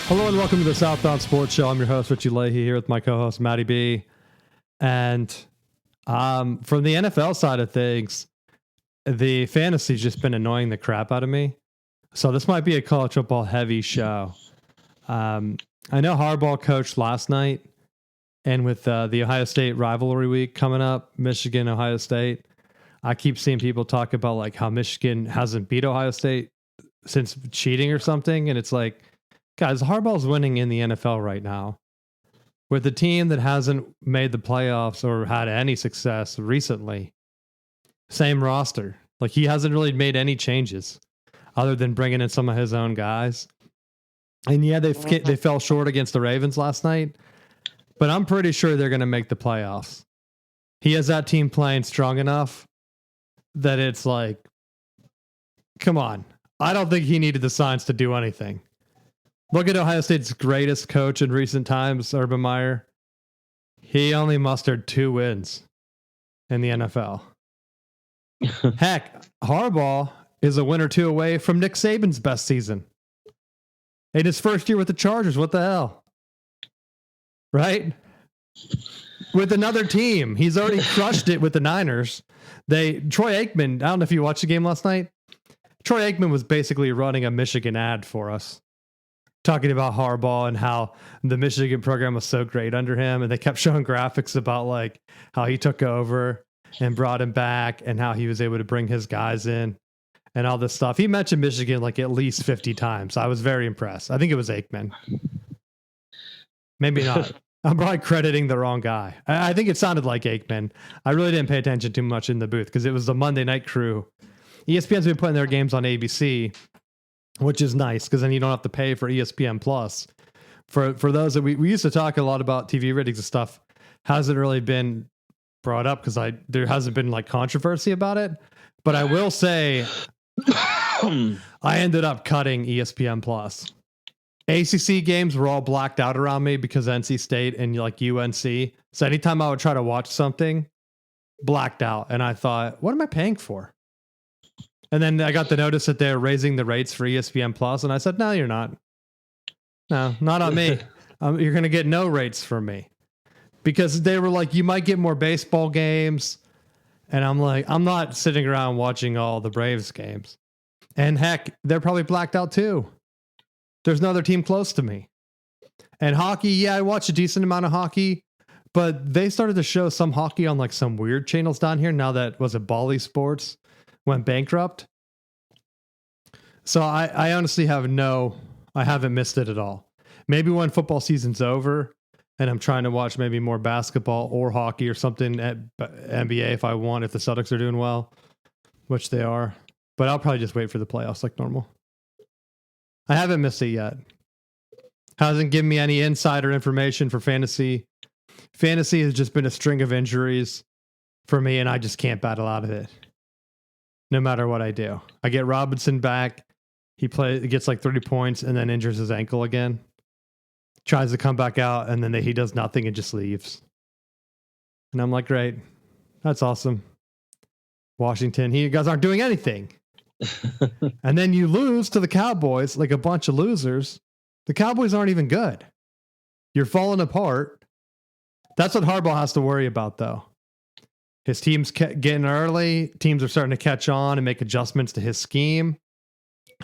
Hello and welcome to the Southbound Sports Show. I'm your host, Richie Leahy, here with my co-host, Matty B. And from the NFL side of things, the fantasy's just been annoying the crap out of me. So this might be a college football heavy show. I know Harbaugh coached last night, and with the Ohio State rivalry week coming up, Michigan, Ohio State, I keep seeing people talk about like how Michigan hasn't beat Ohio State since cheating or something. And it's like, guys, Harbaugh's winning in the NFL right now with a team that hasn't made the playoffs or had any success recently. Same roster. Like, he hasn't really made any changes other than bringing in some of his own guys. And yeah, they fell short against the Ravens last night, but I'm pretty sure they're going to make the playoffs. He has that team playing strong enough that it's like, come on. I don't think he needed the signs to do anything. Look at Ohio State's greatest coach in recent times, Urban Meyer. He only mustered 2 wins in the NFL. Heck, Harbaugh is a win or 2 away from Nick Saban's best season. In his first year with the Chargers, what the hell? Right? With another team. He's already crushed it with the Niners. Troy Aikman, I don't know if you watched the game last night. Troy Aikman was basically running a Michigan ad for us, talking about Harbaugh and how the Michigan program was so great under him. And they kept showing graphics about like how he took over and brought him back and how he was able to bring his guys in and all this stuff. He mentioned Michigan like at least 50 times. I was very impressed. I think it was Aikman. Maybe not. I'm probably crediting the wrong guy. I think it sounded like Aikman. I really didn't pay attention too much in the booth because it was the Monday night crew. ESPN's been putting their games on ABC, which is nice because then you don't have to pay for ESPN Plus. For those that we used to talk a lot about TV ratings and stuff, hasn't really been brought up because there hasn't been like controversy about it. But I will say, I ended up cutting ESPN Plus. ACC games were all blacked out around me because NC State and like UNC. So anytime I would try to watch something, blacked out, and I thought, what am I paying for? And then I got the notice that they're raising the rates for ESPN Plus, and I said, no, you're not. No, not on me. You're going to get no rates from me. Because they were like, you might get more baseball games. And I'm like, I'm not sitting around watching all the Braves games. And heck, they're probably blacked out too. There's no other team close to me. And hockey, yeah, I watch a decent amount of hockey, but they started to show some hockey on like some weird channels down here now that, was it Bally Sports went bankrupt. So I honestly I haven't missed it at all. Maybe when football season's over and I'm trying to watch maybe more basketball or hockey or something at NBA if the Celtics are doing well, which they are. But I'll probably just wait for the playoffs like normal. I haven't missed it yet. Hasn't given me any insider information for fantasy. Fantasy has just been a string of injuries for me, and I just can't battle out of it. No matter what I do. I get Robinson back. He gets like 30 points and then injures his ankle again. Tries to come back out and then he does nothing and just leaves. And I'm like, great. That's awesome. Washington, you guys aren't doing anything. And then you lose to the Cowboys like a bunch of losers. The Cowboys aren't even good. You're falling apart. That's what Harbaugh has to worry about, though. His team's getting early. Teams are starting to catch on and make adjustments to his scheme,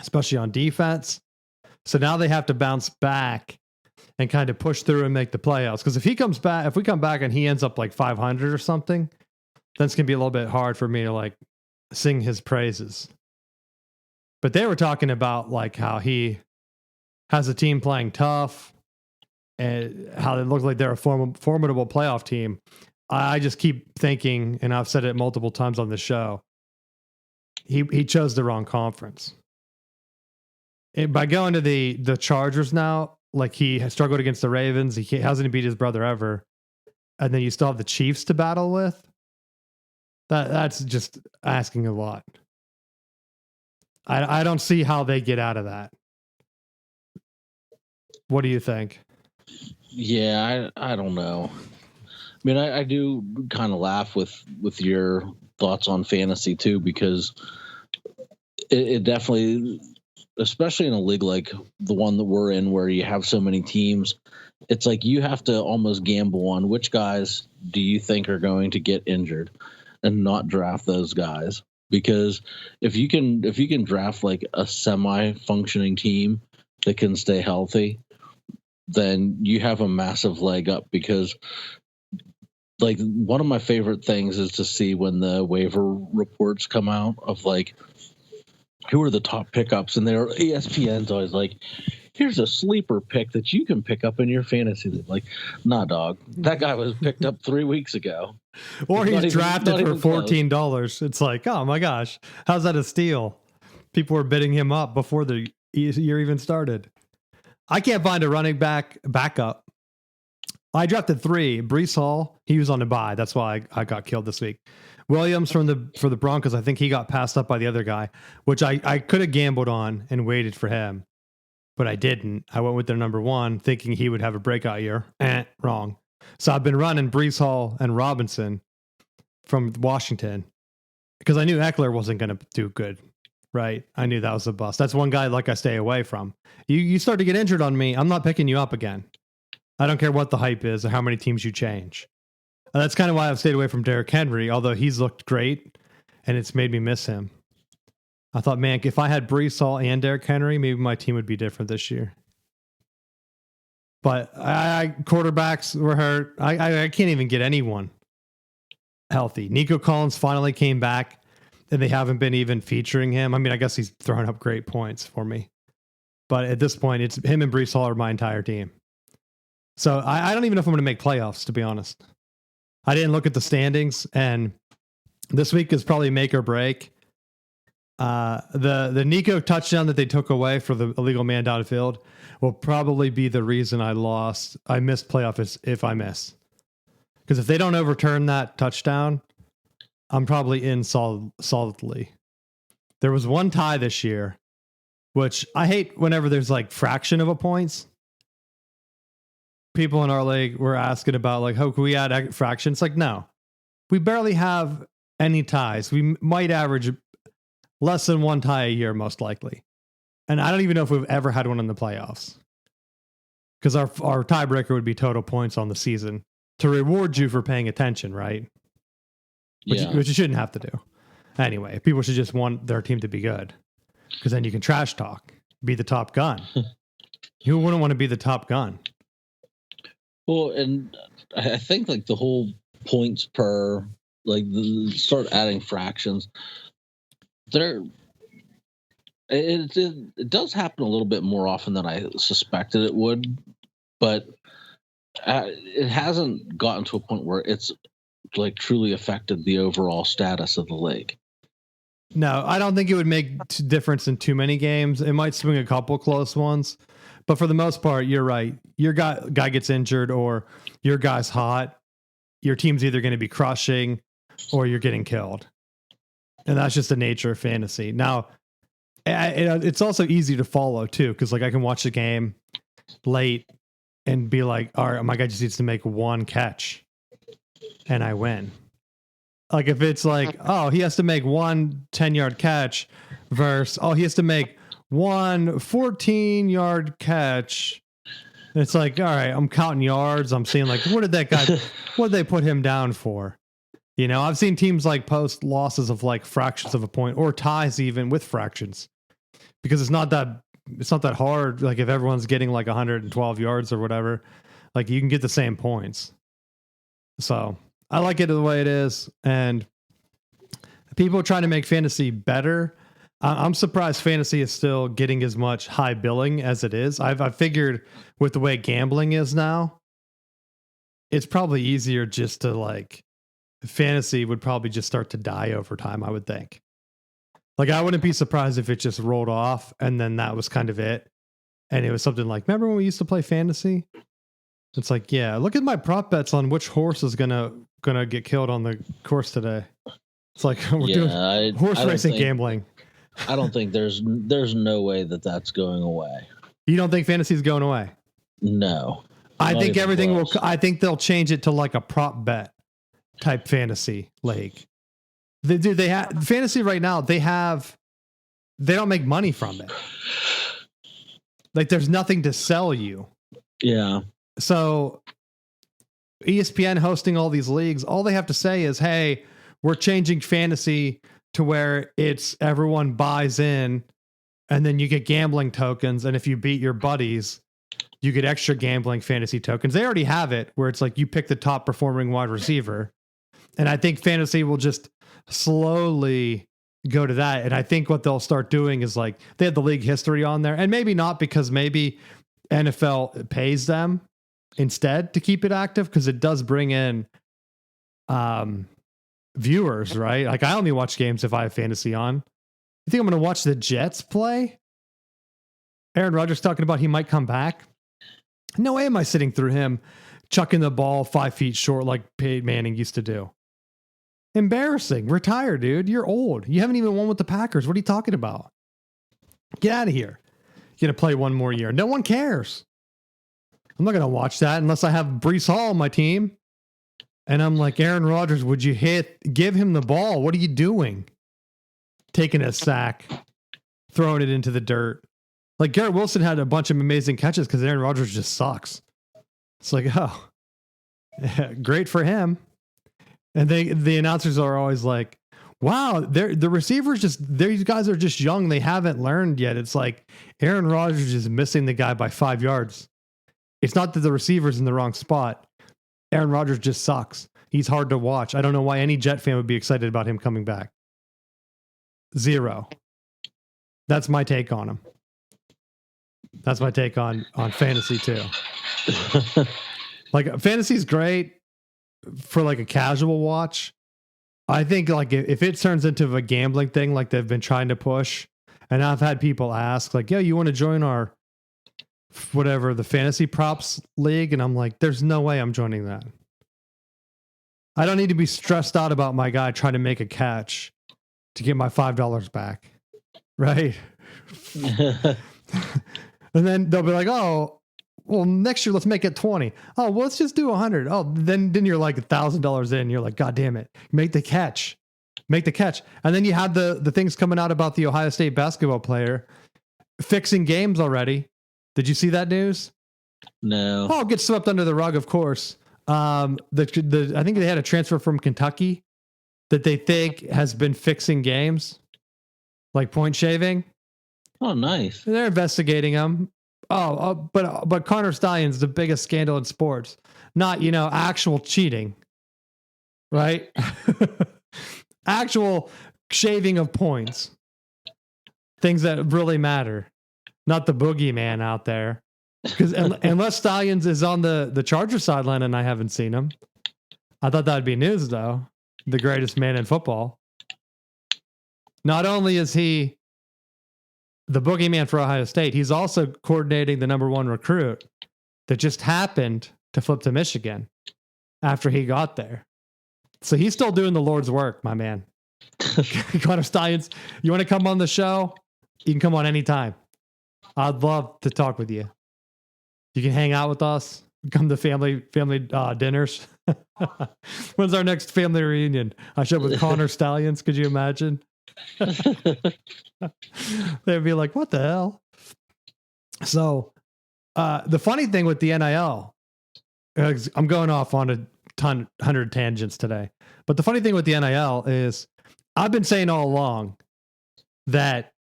especially on defense. So now they have to bounce back and kind of push through and make the playoffs. Because if we come back and he ends up like 500 or something, then it's going to be a little bit hard for me to like sing his praises. But they were talking about like how he has a team playing tough and how it looks like they're a formidable playoff team. I just keep thinking, and I've said it multiple times on the show, he chose the wrong conference. By going to the Chargers now, like he has struggled against the Ravens, he hasn't beat his brother ever, and then you still have the Chiefs to battle with. That's just asking a lot. I don't see how they get out of that. What do you think? Yeah, I don't know. I mean, I do kind of laugh with your thoughts on fantasy too, because it definitely especially in a league like the one that we're in, where you have so many teams. It's like you have to almost gamble on which guys do you think are going to get injured, and not draft those guys. Because if you can draft like a semi-functioning team that can stay healthy, then you have a massive leg up. Because like one of my favorite things is to see when the waiver reports come out of like who are the top pickups, and their ESPN's always like, here's a sleeper pick that you can pick up in your fantasy league. Like, nah, dog, that guy was picked up 3 weeks ago. Or he's drafted for $14. It's like, oh my gosh, how's that a steal? People were bidding him up before the year even started. I can't find a running back backup. I drafted 3. Breece Hall, he was on a bye. That's why I got killed this week. Williams for the Broncos, I think he got passed up by the other guy, which I could have gambled on and waited for him, but I didn't. I went with their number 1, thinking he would have a breakout year. Wrong. So I've been running Breece Hall and Robinson from Washington because I knew Eckler wasn't going to do good, right? I knew that was a bust. That's one guy like I stay away from. You start to get injured on me, I'm not picking you up again. I don't care what the hype is or how many teams you change. That's kind of why I've stayed away from Derrick Henry, although he's looked great and it's made me miss him. I thought, man, if I had Breece Hall and Derrick Henry, maybe my team would be different this year. But quarterbacks were hurt. I can't even get anyone healthy. Nico Collins finally came back, and they haven't been even featuring him. I mean, I guess he's throwing up great points for me. But at this point, it's him and Breece Hall are my entire team. So I don't even know if I'm going to make playoffs, to be honest. I didn't look at the standings, and this week is probably make or break. The Nico touchdown that they took away for the illegal man downfield will probably be the reason I missed playoffs if I miss. Because if they don't overturn that touchdown, I'm probably in solidly. There was one tie this year, which I hate whenever there's like fraction of a points. People in our league were asking about like, how can we add fraction? It's like, no, we barely have any ties. We might average less than one tie a year, most likely. And I don't even know if we've ever had one in the playoffs. Because our tiebreaker would be total points on the season to reward you for paying attention, right? Which you shouldn't have to do. Anyway, people should just want their team to be good. Because then you can trash talk, be the top gun. Who wouldn't want to be the top gun? Well, and I think like the whole points per, like start adding fractions. It does happen a little bit more often than I suspected it would, but it hasn't gotten to a point where it's like truly affected the overall status of the league. No, I don't think it would make a difference in too many games. It might swing a couple close ones, but for the most part, you're right. Your guy gets injured or your guy's hot. Your team's either going to be crushing or you're getting killed. And that's just the nature of fantasy. Now, it's also easy to follow too, because like I can watch the game late and be like, all right, my guy just needs to make one catch and I win. Like if it's like, oh, he has to make one 10-yard catch versus, oh, he has to make one 14-yard catch. It's like, all right, I'm counting yards. I'm seeing like, what did they put him down for? You know, I've seen teams like post losses of like fractions of a point or ties even with fractions because it's not that hard. Like if everyone's getting like 112 yards or whatever, like you can get the same points. So I like it the way it is. And people trying to make fantasy better. I'm surprised fantasy is still getting as much high billing as it is. I've figured with the way gambling is now, it's probably easier just to like, fantasy would probably just start to die over time, I would think. Like, I wouldn't be surprised if it just rolled off and then that was kind of it. And it was something like, remember when we used to play fantasy? It's like, yeah, look at my prop bets on which horse is gonna get killed on the course today. It's like we're doing horse racing gambling. I don't think there's no way that's going away. You don't think fantasy is going away? No. I think everything will. I think they'll change it to like a prop bet type fantasy league. They have fantasy right now. They don't make money from it. Like there's nothing to sell you. Yeah. So ESPN hosting all these leagues, all they have to say is, hey, we're changing fantasy to where it's everyone buys in and then you get gambling tokens. And if you beat your buddies, you get extra gambling fantasy tokens. They already have it where it's like you pick the top performing wide receiver. And I think fantasy will just slowly go to that. And I think what they'll start doing is like they have the league history on there, and maybe not, because maybe NFL pays them instead to keep it active, because it does bring in viewers, right? Like I only watch games if I have fantasy on. You think I'm going to watch the Jets play? Aaron Rodgers talking about he might come back. No way am I sitting through him chucking the ball 5 feet short like Peyton Manning used to do. Embarrassing. Retire, dude. You're old. You haven't even won with the Packers. What are you talking about? Get out of here. You're going to play one more year. No one cares. I'm not going to watch that unless I have Breece Hall on my team. And I'm like, Aaron Rodgers, would you give him the ball? What are you doing? Taking a sack, throwing it into the dirt. Like Garrett Wilson had a bunch of amazing catches because Aaron Rodgers just sucks. It's like, oh, great for him. And the announcers are always like, wow, the receivers these guys are just young. They haven't learned yet. It's like Aaron Rodgers is missing the guy by 5 yards. It's not that the receiver's in the wrong spot. Aaron Rodgers just sucks. He's hard to watch. I don't know why any Jet fan would be excited about him coming back. Zero. That's my take on him. That's my take on fantasy too. Like fantasy's great for like a casual watch. I think like if it turns into a gambling thing like they've been trying to push, and I've had people ask like, yeah, you want to join our whatever, the fantasy props league? And I'm like, there's no way I'm joining that. I don't need to be stressed out about my guy trying to make a catch to get my $5 back. Right. And then they'll be like, oh, well, next year, let's make it 20. Oh, well, let's just do 100. Oh, then you're like $1,000 in. You're like, God damn it. Make the catch. Make the catch. And then you had the things coming out about the Ohio State basketball player fixing games already. Did you see that news? No. Oh, it gets swept under the rug, of course. I think they had a transfer from Kentucky that they think has been fixing games, like point shaving. Oh, nice. They're investigating him. But Connor Stallion's the biggest scandal in sports, not, actual cheating, right? Actual shaving of points, things that really matter, not the boogeyman out there. Because unless Stallions is on the Charger sideline and I haven't seen him, I thought that'd be news though. The greatest man in football. Not only is he the boogeyman for Ohio State, he's also coordinating the number 1 recruit that just happened to flip to Michigan after he got there. So he's still doing the Lord's work, my man. Connor Stallions, you want to come on the show? You can come on anytime. I'd love to talk with you. You can hang out with us. Come to family dinners. When's our next family reunion? I show up with Connor Stallions. Could you imagine? They'd be like, what the hell? So the funny thing with the NIL, I'm going off on 100 tangents today, but the funny thing with the NIL is I've been saying all along that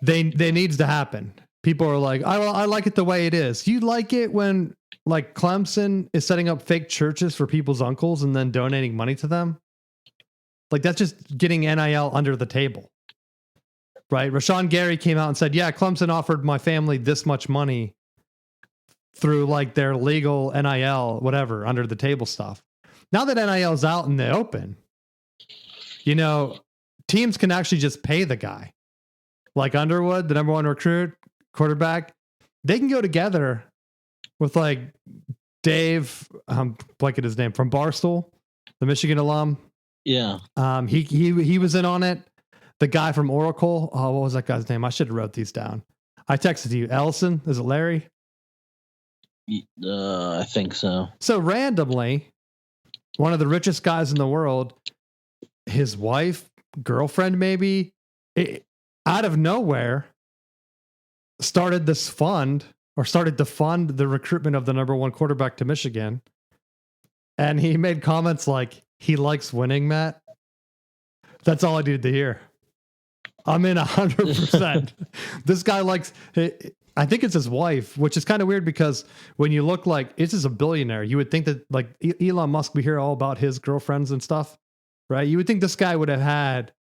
they needs to happen. People are like, I like it the way it is. You like it when like Clemson is setting up fake churches for people's uncles and then donating money to them? Like that's just getting NIL under the table, right? Rashawn Gary came out and said, yeah, Clemson offered my family this much money through like their legal NIL, whatever, under the table stuff. Now that NIL is out in the open, teams can actually just pay the guy. Like Underwood, the number 1 recruit, quarterback, they can go together with like Dave, blanket his name, from Barstool, the Michigan alum. Yeah. He was in on it. The guy from Oracle. Oh, what was that guy's name? I should have wrote these down. I texted you. Ellison? Is it Larry? I think so. So randomly, one of the richest guys in the world, his wife, girlfriend, maybe, out of nowhere, started this fund or started to fund the recruitment of the number one quarterback to Michigan. And he made comments like, he likes winning, Matt. That's all I needed to hear. I'm in 100%. This guy likes, I think it's his wife, which is kind of weird because when you look like, this is a billionaire, you would think that like Elon Musk, we hear all about his girlfriends and stuff, right? You would think this guy would have had,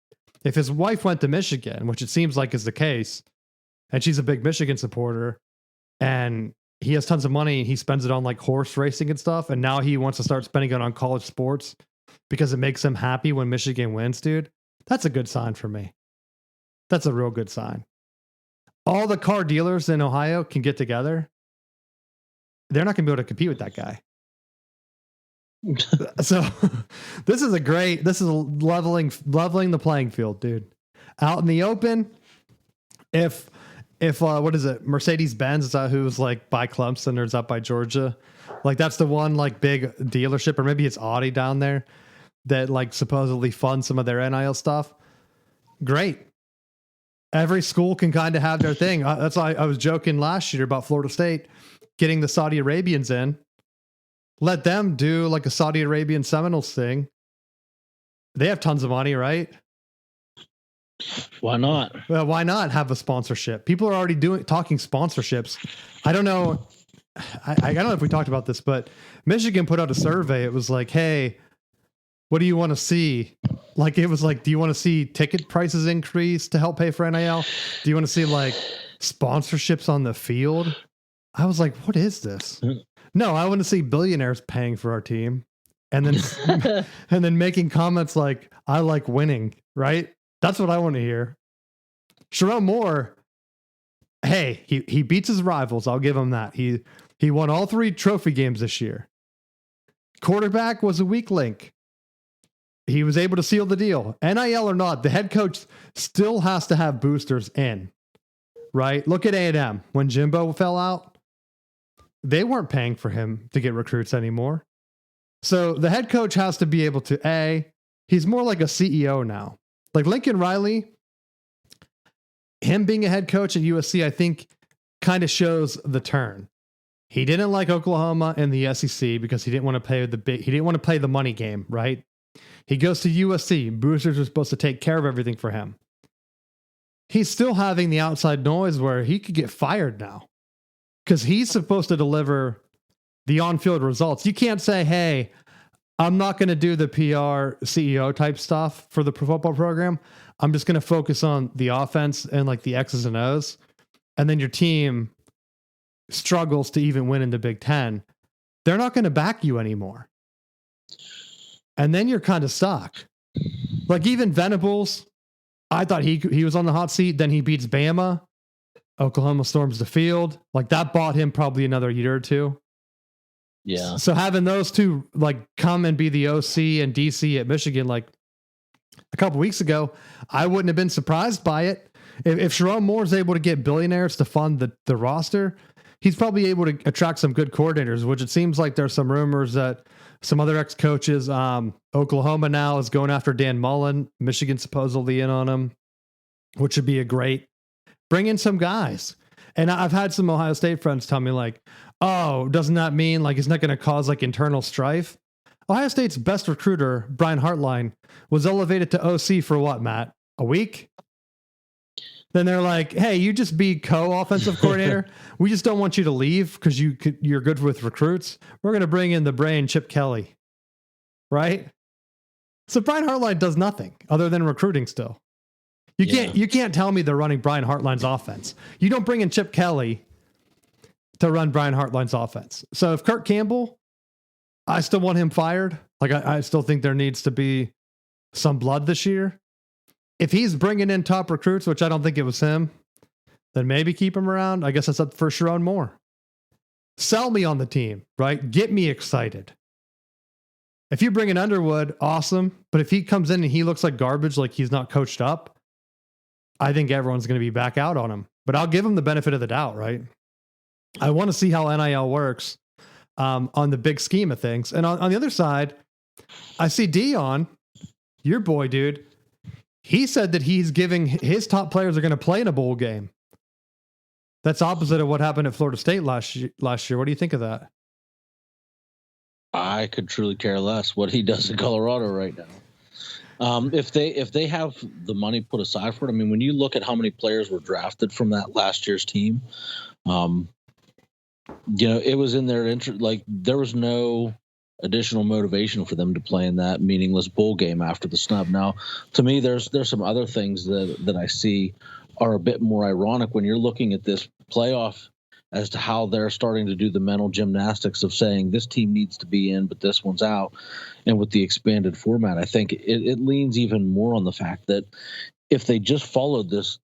if his wife went to Michigan, which it seems like is the case, and she's a big Michigan supporter, and he has tons of money, he spends it on like horse racing and stuff, and now he wants to start spending it on college sports because it makes him happy when Michigan wins, dude. That's a good sign for me. That's a real good sign. All the car dealers in Ohio can get together. They're not going to be able to compete with that guy. So this is leveling the playing field, dude. Out in the open, if what is it? Mercedes-Benz is that who's like by Clemson or is up by Georgia? Like that's the one like big dealership, or maybe it's Audi down there that like supposedly funds some of their NIL stuff. Great. Every school can kind of have their thing. That's why I was joking last year about Florida State getting the Saudi Arabians in. Let them do like a Saudi Arabian Seminoles thing. They have tons of money, right? Why not? Well, why not have a sponsorship? People are already talking sponsorships. I don't know. I don't know if we talked about this, but Michigan put out a survey. It was like, hey, what do you want to see? Like, it was like, do you want to see ticket prices increase to help pay for NIL? Do you want to see like sponsorships on the field? I was like, what is this? No, I want to see billionaires paying for our team. And then, and then making comments like, I like winning, right? That's what I want to hear. Sherrone Moore, hey, he beats his rivals. I'll give him that. He won all 3 trophy games this year. Quarterback was a weak link. He was able to seal the deal. NIL or not, the head coach still has to have boosters in, right? Look at A&M. When Jimbo fell out, they weren't paying for him to get recruits anymore. So the head coach has to be able to, he's more like a CEO now. Like Lincoln Riley, him being a head coach at USC, I think kind of shows the turn. He didn't like Oklahoma and the SEC because he didn't want to play the money game, right? He goes to USC. Boosters are supposed to take care of everything for him. He's still having the outside noise where he could get fired now because he's supposed to deliver the on-field results. You can't say, hey, I'm not going to do the PR CEO type stuff for the football program. I'm just going to focus on the offense and like the X's and O's. And then your team struggles to even win in the Big Ten. They're not going to back you anymore. And then you're kind of stuck. Like even Venables, I thought he was on the hot seat. Then he beats Bama. Oklahoma storms the field. Like that bought him probably another year or two. Yeah. So having those two like come and be the OC and DC at Michigan like a couple weeks ago, I wouldn't have been surprised by it. If Sherrone Moore is able to get billionaires to fund the roster, he's probably able to attract some good coordinators, which it seems like there's some rumors that some other ex-coaches, Oklahoma now is going after Dan Mullen, Michigan supposedly in on him, which would be a great, bring in some guys. And I've had some Ohio State friends tell me like, oh, doesn't that mean like it's not going to cause like internal strife? Ohio State's best recruiter, Brian Hartline, was elevated to OC for what, Matt? A week? Then they're like, hey, you just be co-offensive coordinator. We just don't want you to leave because you're good with recruits. We're going to bring in the brain, Chip Kelly. Right? So Brian Hartline does nothing other than recruiting still. You can't tell me they're running Brian Hartline's offense. You don't bring in Chip Kelly to run Brian Hartline's offense. So if Kirk Campbell, I still want him fired. Like I still think there needs to be some blood this year. If he's bringing in top recruits, which I don't think it was him, then maybe keep him around. I guess that's up for Sherrone Moore. Sell me on the team, right? Get me excited. If you bring in Underwood, awesome. But if he comes in and he looks like garbage, like he's not coached up, I think everyone's going to be back out on him. But I'll give him the benefit of the doubt, right? I want to see how NIL works on the big scheme of things. And on the other side, I see Dion, your boy, dude. He said that he's giving his top players are going to play in a bowl game. That's opposite of what happened at Florida State last year. What do you think of that? I could truly care less what he does in Colorado right now. If they have the money put aside for it, I mean, when you look at how many players were drafted from that last year's team, it was in their interest. Like, there was no additional motivation for them to play in that meaningless bowl game after the snub. Now, to me, there's some other things that I see are a bit more ironic when you're looking at this playoff as to how they're starting to do the mental gymnastics of saying this team needs to be in, but this one's out. And with the expanded format, I think it leans even more on the fact that if they just followed this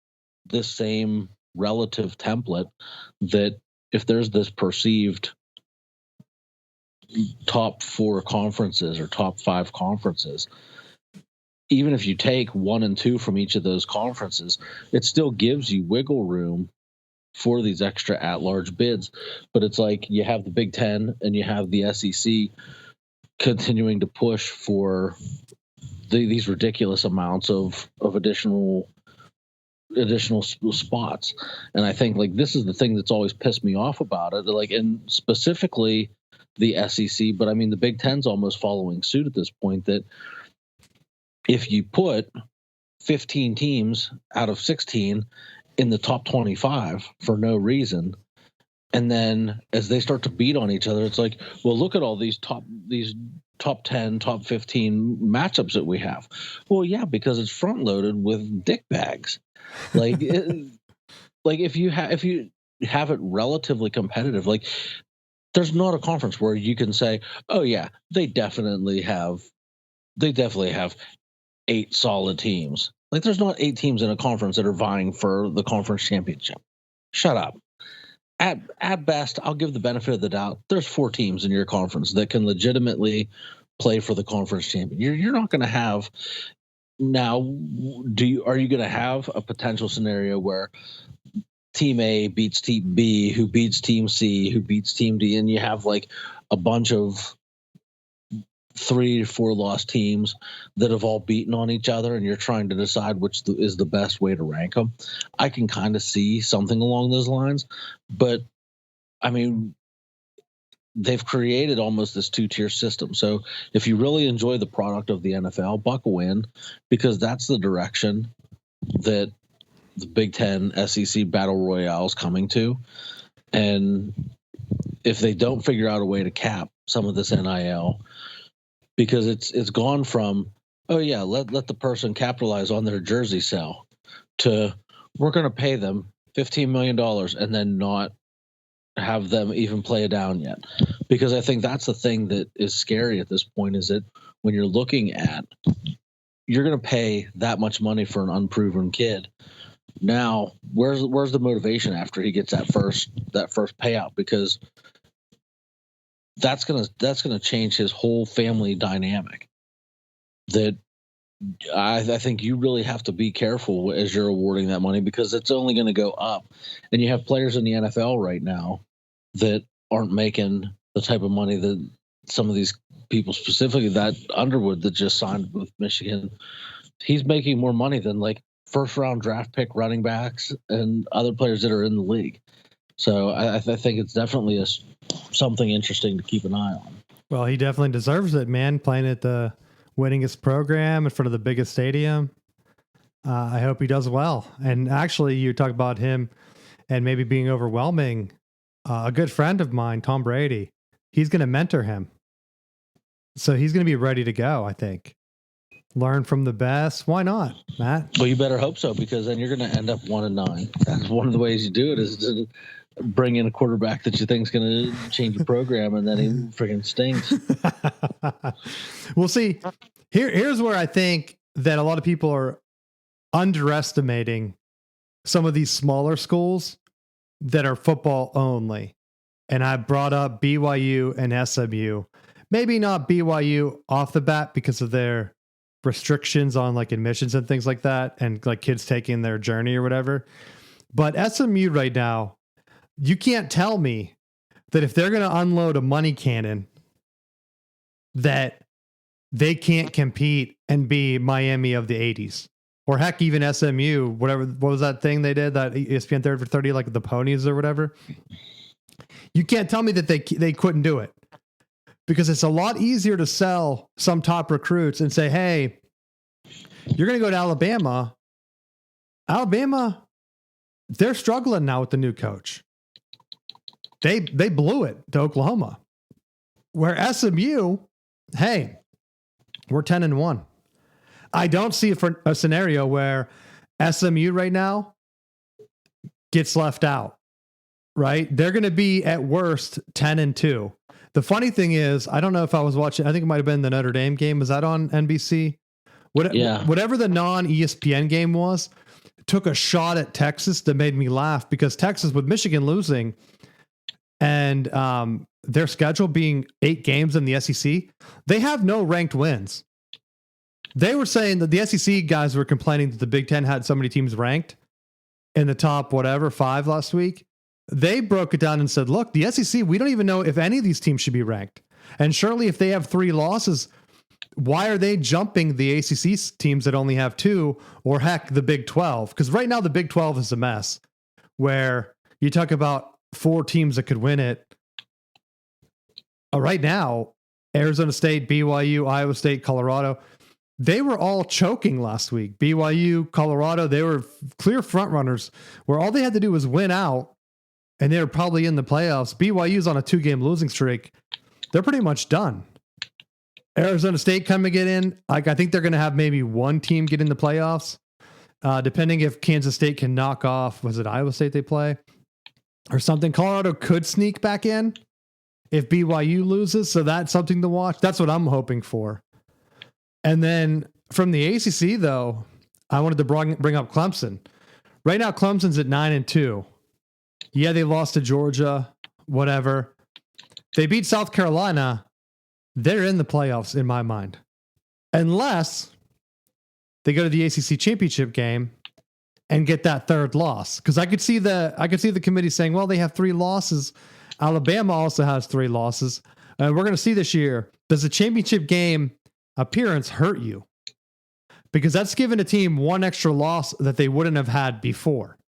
same relative template, that if there's this perceived top 4 conferences or top 5 conferences, even if you take 1 and 2 from each of those conferences, it still gives you wiggle room for these extra at-large bids. But it's like you have the Big Ten and you have the SEC continuing to push for these ridiculous amounts of additional spots. And I think, like, this is the thing that's always pissed me off about it. Like, and specifically the SEC, but I mean the Big Ten's almost following suit at this point, that if you put 15 teams out of 16 in the top 25 for no reason, and then as they start to beat on each other, it's like, well, look at all these top 10, top 15 matchups that we have. Well, yeah, because it's front loaded with dick bags. Like, like if you have it relatively competitive, like, there's not a conference where you can say, oh yeah, they definitely have 8 solid teams. Like, there's not 8 teams in a conference that are vying for the conference championship. Shut up. At best, I'll give the benefit of the doubt. There's 4 teams in your conference that can legitimately play for the conference champion. You're not going to have now. Are you going to have a potential scenario where Team A beats Team B, who beats Team C, who beats Team D, and you have like a bunch of 3 to 4 lost teams that have all beaten on each other, and you're trying to decide which is the best way to rank them? I can kind of see something along those lines, but I mean, they've created almost this 2-tier system. So if you really enjoy the product of the NFL, buckle in, because that's the direction that the Big Ten SEC Battle Royale is coming to. And if they don't figure out a way to cap some of this NIL, because it's gone from, oh yeah, let the person capitalize on their jersey sale, to we're going to pay them $15 million and then not have them even play it down yet. Because I think that's the thing that is scary at this point, is that when you're looking at, you're going to pay that much money for an unproven kid. Now, where's the motivation after he gets that first payout? Because that's gonna change his whole family dynamic. That I think you really have to be careful as you're awarding that money, because it's only going to go up. And you have players in the NFL right now that aren't making the type of money that some of these people, specifically that Underwood that just signed with Michigan, he's making more money than like first round draft pick running backs and other players that are in the league. So I think it's definitely something interesting to keep an eye on. Well, he definitely deserves it, man. Playing at the winningest program in front of the biggest stadium. I hope he does well. And actually, you talk about him and maybe being overwhelming. A good friend of mine, Tom Brady, he's going to mentor him. So he's going to be ready to go, I think. Learn from the best. Why not, Matt? Well, you better hope so, because then you're going to end up 1-9. That's one of the ways you do it, is to bring in a quarterback that you think is going to change the program, and then he freaking stinks. We'll see. Here's where I think that a lot of people are underestimating some of these smaller schools that are football only. And I brought up BYU and SMU. Maybe not BYU off the bat because of their restrictions on like admissions and things like that, and like kids taking their journey or whatever. But SMU right now, you can't tell me that if they're going to unload a money cannon, that they can't compete and be Miami of the 80s. or heck, even SMU, whatever. What was that thing they did, that ESPN 30 for 30, like the ponies or whatever? You can't tell me that they couldn't do it, because it's a lot easier to sell some top recruits and say, hey, you're going to go to Alabama. Alabama, they're struggling now with the new coach. They blew it to Oklahoma. Where SMU, hey, we're 10-1. I don't see a scenario where SMU right now gets left out, right? They're going to be at worst 10-2. The funny thing is, I don't know if I was watching, I think it might have been the Notre Dame game. Was that on NBC? Whatever the non-ESPN game was, took a shot at Texas that made me laugh, because Texas, with Michigan losing and their schedule being 8 games in the SEC, they have no ranked wins. They were saying that the SEC guys were complaining that the Big Ten had so many teams ranked in the top 5 last week. They broke it down and said, look, the SEC, we don't even know if any of these teams should be ranked. And surely if they have 3 losses, why are they jumping the ACC teams that only have 2, or heck, the Big 12? Because right now the Big 12 is a mess, where you talk about 4 teams that could win it. Right now, Arizona State, BYU, Iowa State, Colorado, they were all choking last week. BYU, Colorado, they were clear front runners, where all they had to do was win out, and they were probably in the playoffs. BYU's on a 2-game losing streak. They're pretty much done. Arizona State coming to get in. I think they're going to have maybe 1 team get in the playoffs, depending if Kansas State can knock off, was it Iowa State they play or something? Colorado could sneak back in if BYU loses. So that's something to watch. That's what I'm hoping for. And then from the ACC, though, I wanted to bring up Clemson. Right now, Clemson's at 9-2. Yeah, they lost to Georgia, whatever. They beat South Carolina. They're in the playoffs in my mind, unless they go to the ACC championship game and get that 3rd loss. Because I could see the committee saying, well, they have 3 losses. Alabama also has 3 losses, and we're going to see this year, does the championship game appearance hurt you? Because that's given a team 1 extra loss that they wouldn't have had before.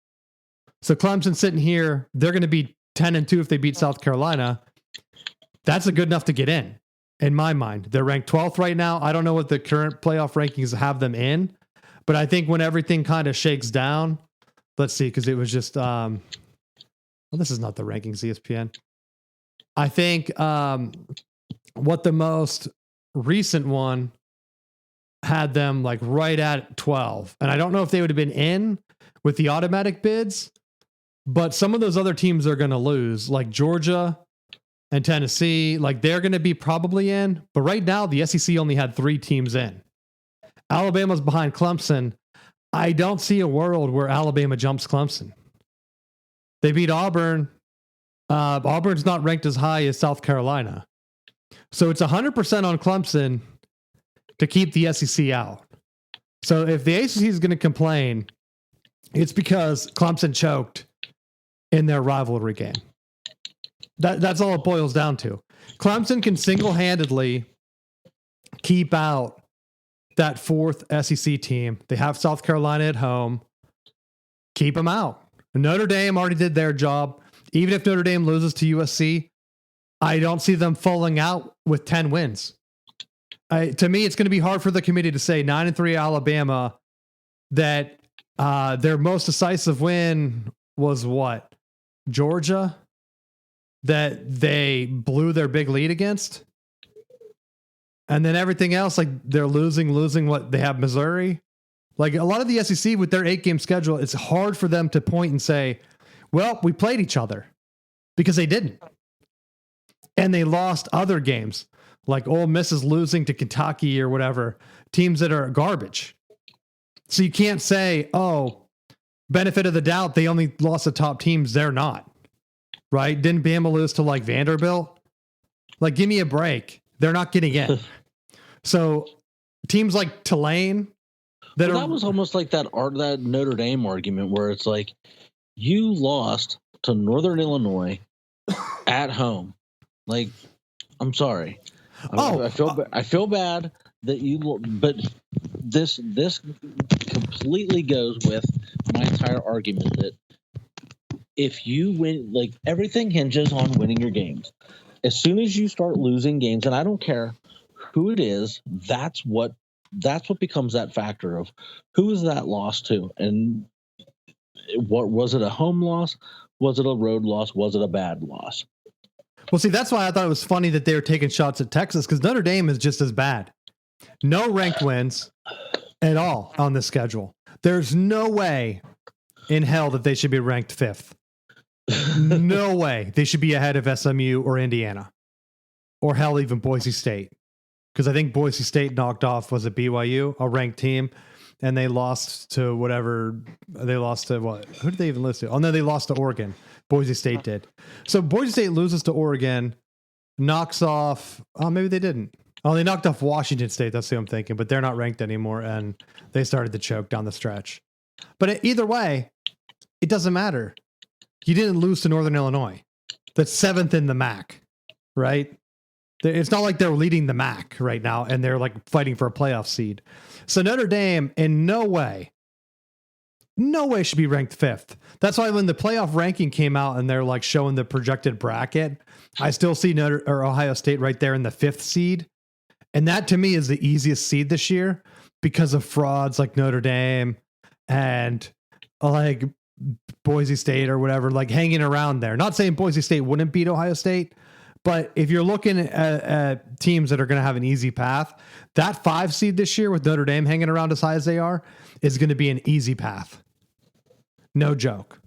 So Clemson sitting here, they're going to be 10-2 if they beat South Carolina. That's a good enough to get in my mind. They're ranked 12th right now. I don't know what the current playoff rankings have them in, but I think when everything kind of shakes down, let's see, because it was just, well, this is not the rankings, ESPN. I think what the most recent one had them like right at 12. And I don't know if they would have been in with the automatic bids, but some of those other teams are going to lose, like Georgia and Tennessee, like they're going to be probably in. But right now, the SEC only had 3 teams in. Alabama's behind Clemson. I don't see a world where Alabama jumps Clemson. They beat Auburn. Auburn's not ranked as high as South Carolina. So it's 100% on Clemson to keep the SEC out. So if the ACC is going to complain, it's because Clemson choked in their rivalry game. That's all it boils down to. Clemson can single-handedly keep out that 4th SEC team. They have South Carolina at home. Keep them out. Notre Dame already did their job. Even if Notre Dame loses to USC, I don't see them falling out with 10 wins. To me, it's going to be hard for the committee to say 9-3 Alabama, that their most decisive win was what? Georgia? That they blew their big lead against? And then everything else, like they're losing what they have Missouri. Like a lot of the SEC with their 8-game schedule, it's hard for them to point and say, well, we played each other, because they didn't. And they lost other games, like Ole Miss is losing to Kentucky or whatever, teams that are garbage. So you can't say, oh, benefit of the doubt, they only lost the top teams. They're not. Right? Didn't Bama lose to like Vanderbilt? Like, give me a break. They're not getting in. So teams like Tulane that was almost like that Notre Dame argument where it's like, you lost to Northern Illinois at home. Like, I'm sorry. I feel bad that you, but this completely goes with my entire argument that if you win, like everything hinges on winning your games. As soon as you start losing games, and I don't care who it is, that's what becomes that factor of who is that loss to, and what was it, a home loss? Was it a road loss? Was it a bad loss? Well, see, that's why I thought it was funny that they were taking shots at Texas, because Notre Dame is just as bad. No ranked wins at all on the schedule. There's no way in hell that they should be ranked fifth. No way they should be ahead of SMU or Indiana, or hell, even Boise State. Because I think Boise State knocked off, was it BYU, a ranked team, and they lost to whatever. They lost to what? Who did they even lose to? Oh, no, they lost to Oregon. Boise State did. So Boise State loses to Oregon, knocks off. Oh, maybe they didn't. Oh, they knocked off Washington State. That's who I'm thinking. But they're not ranked anymore, and they started to choke down the stretch. But either way, it doesn't matter. You didn't lose to Northern Illinois. That's seventh in the MAC, right? It's not like they're leading the MAC right now and they're like fighting for a playoff seed. So Notre Dame in no way should be ranked fifth. That's why when the playoff ranking came out and they're like showing the projected bracket, I still see Ohio State right there in the fifth seed. And that to me is the easiest seed this year because of frauds like Notre Dame and like Boise State or whatever, like hanging around there. Not saying Boise State wouldn't beat Ohio State, but if you're looking at teams that are going to have an easy path, that 5 seed this year with Notre Dame hanging around as high as they are is going to be an easy path. No joke.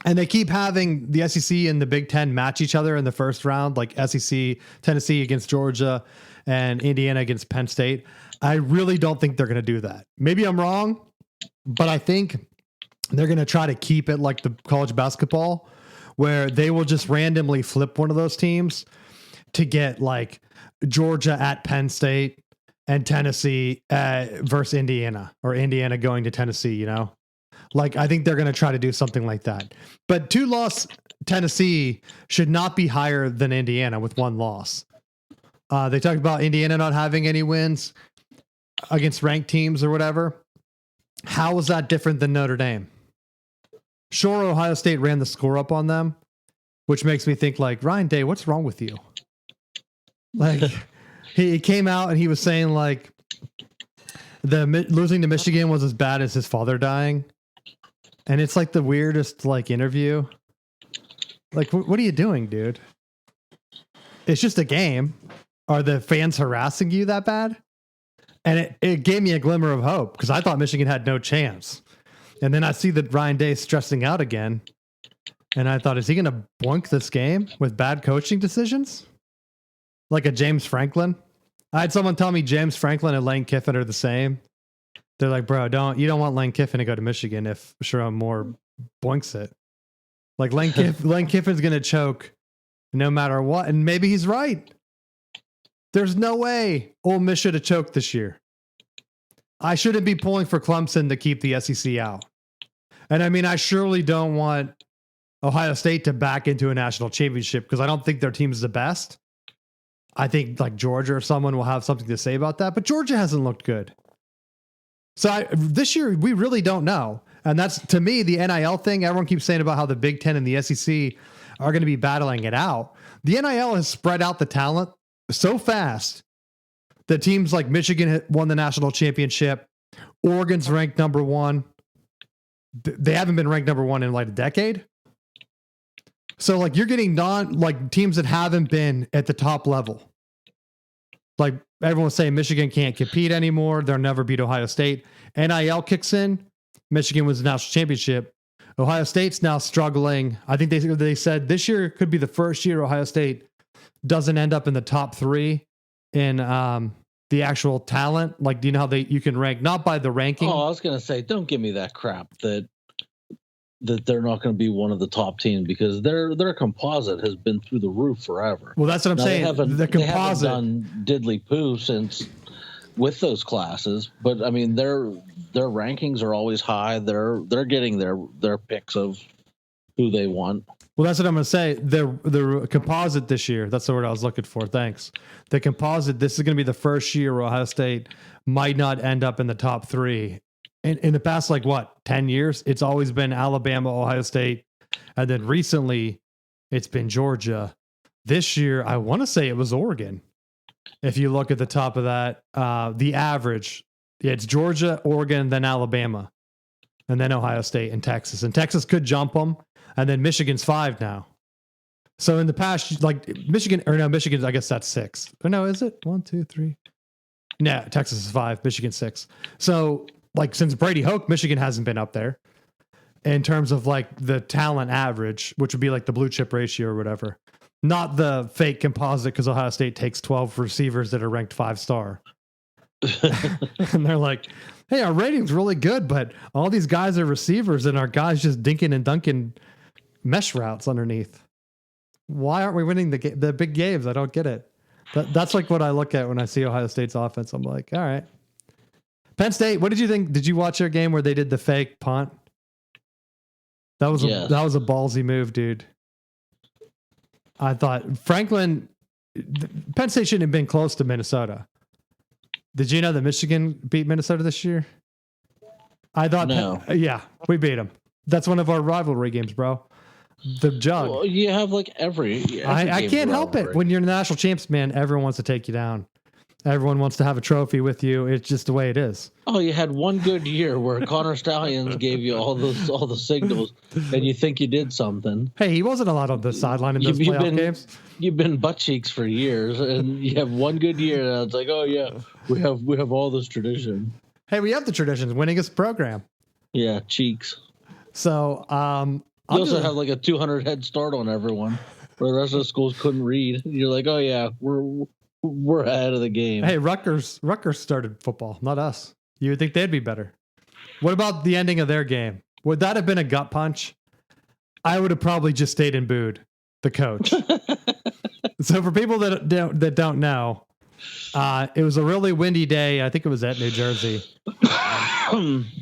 And they keep having the SEC and the Big Ten match each other in the first round, like SEC, Tennessee against Georgia and Indiana against Penn State. I really don't think they're going to do that. Maybe I'm wrong, but I think they're going to try to keep it like the college basketball, where they will just randomly flip one of those teams to get like Georgia at Penn State and Tennessee versus Indiana, or Indiana going to Tennessee, you know? Like, I think they're going to try to do something like that. But 2-loss Tennessee should not be higher than Indiana with 1 loss. They talked about Indiana not having any wins against ranked teams or whatever. How was that different than Notre Dame? Sure, Ohio State ran the score up on them, which makes me think like, Ryan Day, what's wrong with you? Like, he came out and he was saying like losing to Michigan was as bad as his father dying. And it's like the weirdest like interview. Like, what are you doing, dude? It's just a game. Are the fans harassing you that bad? And it gave me a glimmer of hope because I thought Michigan had no chance. And then I see that Ryan Day stressing out again. And I thought, is he going to boink this game with bad coaching decisions? Like a James Franklin? I had someone tell me James Franklin and Lane Kiffin are the same. They're like, bro, you don't want Lane Kiffin to go to Michigan if Sherrone Moore boinks it. Like Lane Kiffin's going to choke no matter what. And maybe he's right. There's no way Ole Miss should have choked this year. I shouldn't be pulling for Clemson to keep the SEC out. And I mean, I surely don't want Ohio State to back into a national championship because I don't think their team is the best. I think like Georgia or someone will have something to say about that, but Georgia hasn't looked good. So this year, we really don't know. And that's, to me, the NIL thing. Everyone keeps saying about how the Big Ten and the SEC are going to be battling it out. The NIL has spread out the talent so fast that teams like Michigan won the national championship. Oregon's ranked number 1. They haven't been ranked number 1 in like a decade. So like you're getting teams that haven't been at the top level. Like everyone's saying Michigan can't compete anymore. They'll never beat Ohio State. NIL kicks in. Michigan wins the national championship. Ohio State's now struggling. I think they said this year could be the first year Ohio State doesn't end up in the top 3 in the actual talent. Like, do you know how you can rank not by the ranking? Oh, I was going to say, don't give me that crap that they're not going to be one of the top teams because their composite has been through the roof forever. Well, that's what I'm saying. The composite, they haven't done diddly poo since with those classes, but I mean their rankings are always high. They're getting their picks of who they want. Well, that's what I'm going to say. The composite this year, that's the word I was looking for. Thanks. The composite, this is going to be the first year where Ohio State might not end up in the top 3 in the past, 10 years, it's always been Alabama, Ohio State. And then recently it's been Georgia. This year, I want to say it was Oregon. If you look at the top of that, the average, it's Georgia, Oregon, then Alabama, and then Ohio State and Texas. And Texas could jump them. And then Michigan's 5 now. So in the past, Michigan, I guess that's 6. Or no, is it 1, 2, 3? No, Texas is 5, Michigan 6. So since Brady Hoke, Michigan hasn't been up there in terms of the talent average, which would be the blue chip ratio or whatever. Not the fake composite, because Ohio State takes 12 receivers that are ranked 5-star. And they're like, hey, our rating's really good, but all these guys are receivers and our guys just dinking and dunking mesh routes underneath. Why aren't we winning the big games? I don't get it. That's what I look at when I see Ohio State's offense. I'm like, all right. Penn State, what did you think? Did you watch their game where they did the fake punt? That was a ballsy move, dude. I thought Penn State shouldn't have been close to Minnesota. Did you know that Michigan beat Minnesota this year? I thought, no. Yeah, we beat them. That's one of our rivalry games, bro. The jug. Well, you have every I can't help it. When you're the national champs, man, everyone wants to take you down. Everyone wants to have a trophy with you. It's just the way it is. Oh, you had one good year where Connor Stallions gave you all the signals, and you think you did something. Hey, he wasn't allowed on the sideline in those playoff games. You've been butt cheeks for years, and you have one good year, and it's like, oh yeah, we have all this tradition. Hey, we have the traditions. Winning is program. Yeah, cheeks. So, you also have a 200 head start on everyone, where the rest of the schools couldn't read. You're like, oh yeah, we're ahead of the game. Hey, Rutgers started football, not us. You would think they'd be better. What about the ending of their game? Would that have been a gut punch? I would have probably just stayed and booed the coach. So for people that don't know, it was a really windy day. I think it was at New Jersey.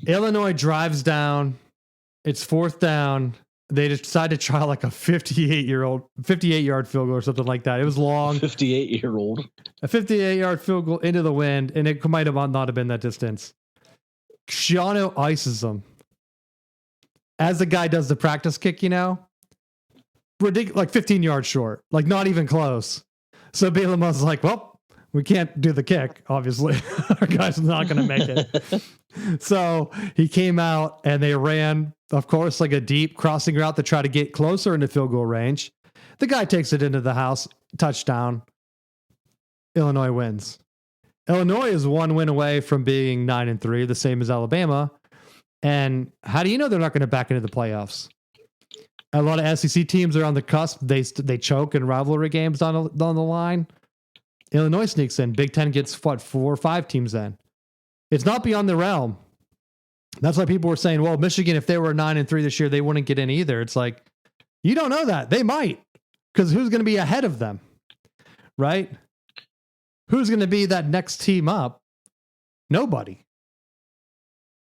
Illinois drives down. It's 4th down. They decide to try a 58-yard field goal or something like that. It was long. 58-year-old. A 58-yard field goal into the wind, and it might have not have been that distance. Shiano ices them. As the guy does the practice kick, ridiculous, 15 yards short, not even close. So Balaam was like, well, we can't do the kick, obviously. Our guy's not going to make it. So he came out and they ran, of course, a deep crossing route to try to get closer into field goal range. The guy takes it into the house, touchdown. Illinois wins. Illinois is 1 win away from being 9-3, the same as Alabama. And how do you know they're not going to back into the playoffs? A lot of SEC teams are on the cusp. They choke in rivalry games down the line. Illinois sneaks in. Big Ten gets 4 or 5 teams in. It's not beyond the realm. That's why people were saying, well, Michigan, if they were 9-3 this year, they wouldn't get in either. It's like, you don't know that. They might. Because who's going to be ahead of them? Right? Who's going to be that next team up? Nobody.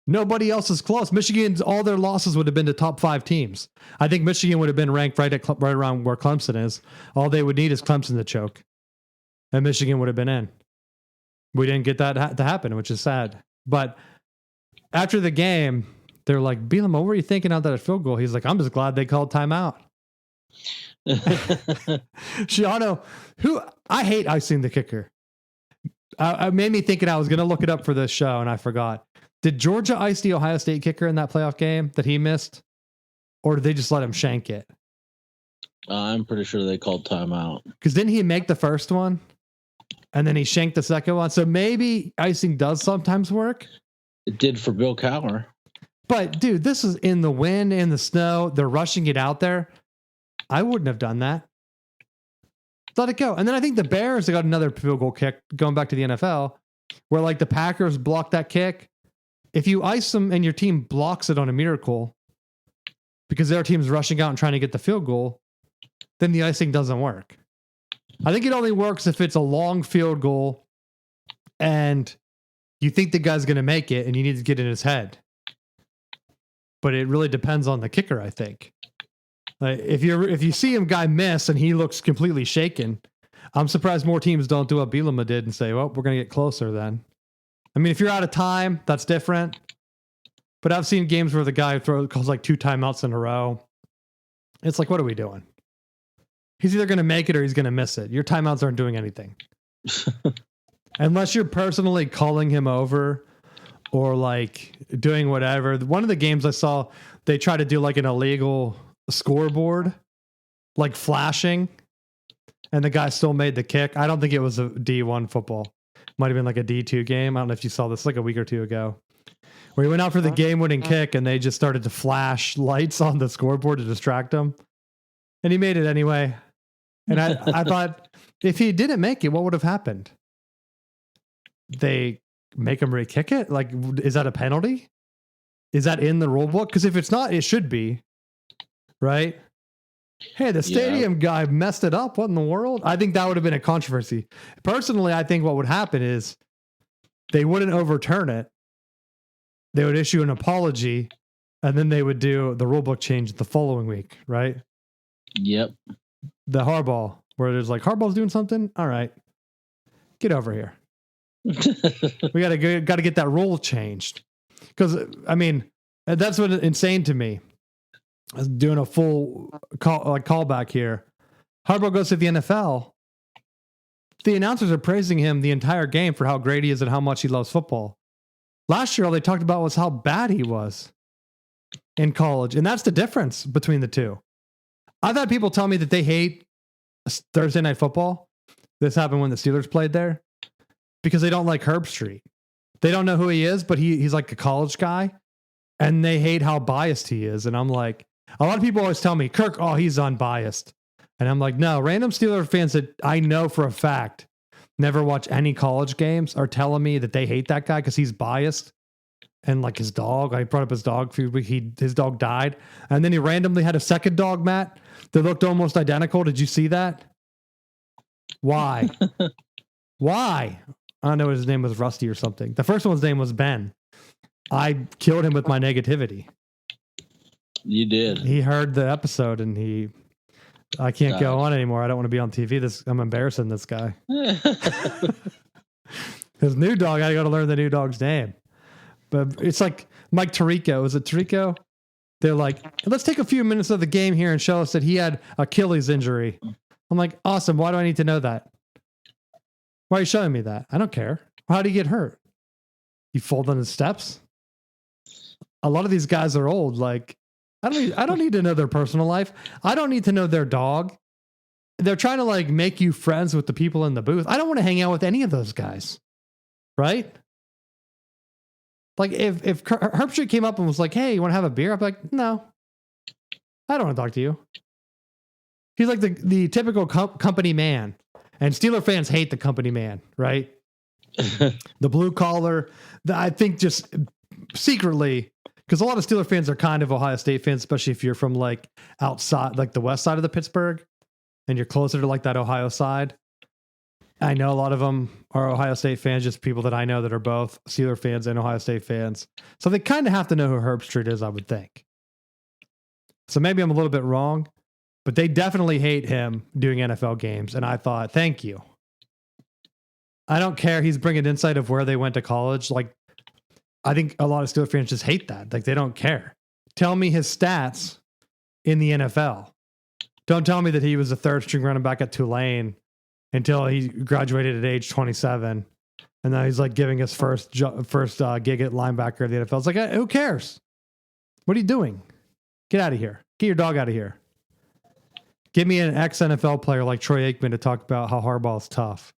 Nobody else is close. Michigan's, all their losses would have been to top 5 teams. I think Michigan would have been ranked right around where Clemson is. All they would need is Clemson to choke. And Michigan would have been in. We didn't get that to happen, which is sad. But after the game, they're like, Bielema, what were you thinking out that field goal? He's like, I'm just glad they called timeout. Shiano, who I hate icing the kicker. It made me thinking I was going to look it up for this show, and I forgot. Did Georgia ice the Ohio State kicker in that playoff game that he missed? Or did they just let him shank it? I'm pretty sure they called timeout. Because didn't he make the first one? And then he shanked the second one. So maybe icing does sometimes work. It did for Bill Cowher. But, dude, this is in the wind, in the snow. They're rushing it out there. I wouldn't have done that. Let it go. And then I think the Bears got another field goal kick, going back to the NFL, where the Packers blocked that kick. If you ice them and your team blocks it on a miracle because their team's rushing out and trying to get the field goal, then the icing doesn't work. I think it only works if it's a long field goal and you think the guy's going to make it and you need to get in his head. But it really depends on the kicker, I think. If you see him guy miss and he looks completely shaken, I'm surprised more teams don't do what Bielema did and say, well, we're going to get closer then. I mean, if you're out of time, that's different. But I've seen games where the guy calls like 2 timeouts in a row. It's like, what are we doing? He's either going to make it or he's going to miss it. Your timeouts aren't doing anything. Unless you're personally calling him over or like doing whatever. One of the games I saw, they try to do like an illegal scoreboard, like flashing, and the guy still made the kick. I don't think it was a D1 football. Might have been like a D2 game. I don't know if you saw this like a week or two ago, where he went out for the game-winning kick and they just started to flash lights on the scoreboard to distract him. And he made it anyway. And I thought, if he didn't make it, what would have happened? They make him re-kick it? Like, is that a penalty? Is that in the rule book? Because if it's not, it should be. Right? Hey, the stadium guy messed it up. What in the world? I think that would have been a controversy. Personally, I think what would happen is they wouldn't overturn it. They would issue an apology, and then they would do the rule book change the following week, right? Yep. The Harbaugh, where there's like, Harbaugh's doing something? All right. Get over here. We got to get that rule changed. Because, I mean, that's what's insane to me. I was doing a full callback here. Harbaugh goes to the NFL. The announcers are praising him the entire game for how great he is and how much he loves football. Last year, all they talked about was how bad he was in college. And that's the difference between the two. I've had people tell me that they hate Thursday Night Football. This happened when the Steelers played there. Because they don't like Herb Street. They don't know who he is, but he's like a college guy. And they hate how biased he is. And I'm like, a lot of people always tell me, Kirk, oh, he's unbiased. And I'm like, no, random Steelers fans that I know for a fact never watch any college games are telling me that they hate that guy because he's biased. And like his dog, I brought up his dog. His dog died. And then he randomly had a second dog, Matt, that looked almost identical. Did you see that? Why? Why? I don't know, his name was Rusty or something. The first one's name was Ben. I killed him with my negativity. You did. He heard the episode and I can't go on anymore. I don't want to be on TV. I'm embarrassing this guy. His new dog, I got to learn the new dog's name. But it's like Mike Tirico. Is it Tirico? They're like, let's take a few minutes of the game here and show us that he had Achilles injury. I'm like, awesome. Why do I need to know that? Why are you showing me that? I don't care. How did he get hurt? He folded on his steps? A lot of these guys are old. Like, I don't need to know their personal life. I don't need to know their dog. They're trying to like make you friends with the people in the booth. I don't want to hang out with any of those guys. Right? Like if Herbstreit came up and was like, hey, you want to have a beer? I'd be like, no, I don't want to talk to you. He's like the typical company man. And Steeler fans hate the company man, right? The blue collar. I think just secretly, because a lot of Steeler fans are kind of Ohio State fans, especially if you're from like outside, like the west side of the Pittsburgh, and you're closer to like that Ohio side. I know a lot of them are Ohio State fans, just people that I know that are both Steeler fans and Ohio State fans. So they kind of have to know who Herbstreit is, I would think. So maybe I'm a little bit wrong. But they definitely hate him doing NFL games. And I thought, thank you. I don't care. He's bringing insight of where they went to college. Like, I think a lot of Steelers fans just hate that. Like, they don't care. Tell me his stats in the NFL. Don't tell me that he was a third string running back at Tulane until he graduated at age 27. And now he's like giving his first gig at linebacker in the NFL. It's like, who cares? What are you doing? Get out of here. Get your dog out of here. Give me an ex-NFL player like Troy Aikman to talk about how Harbaugh's tough.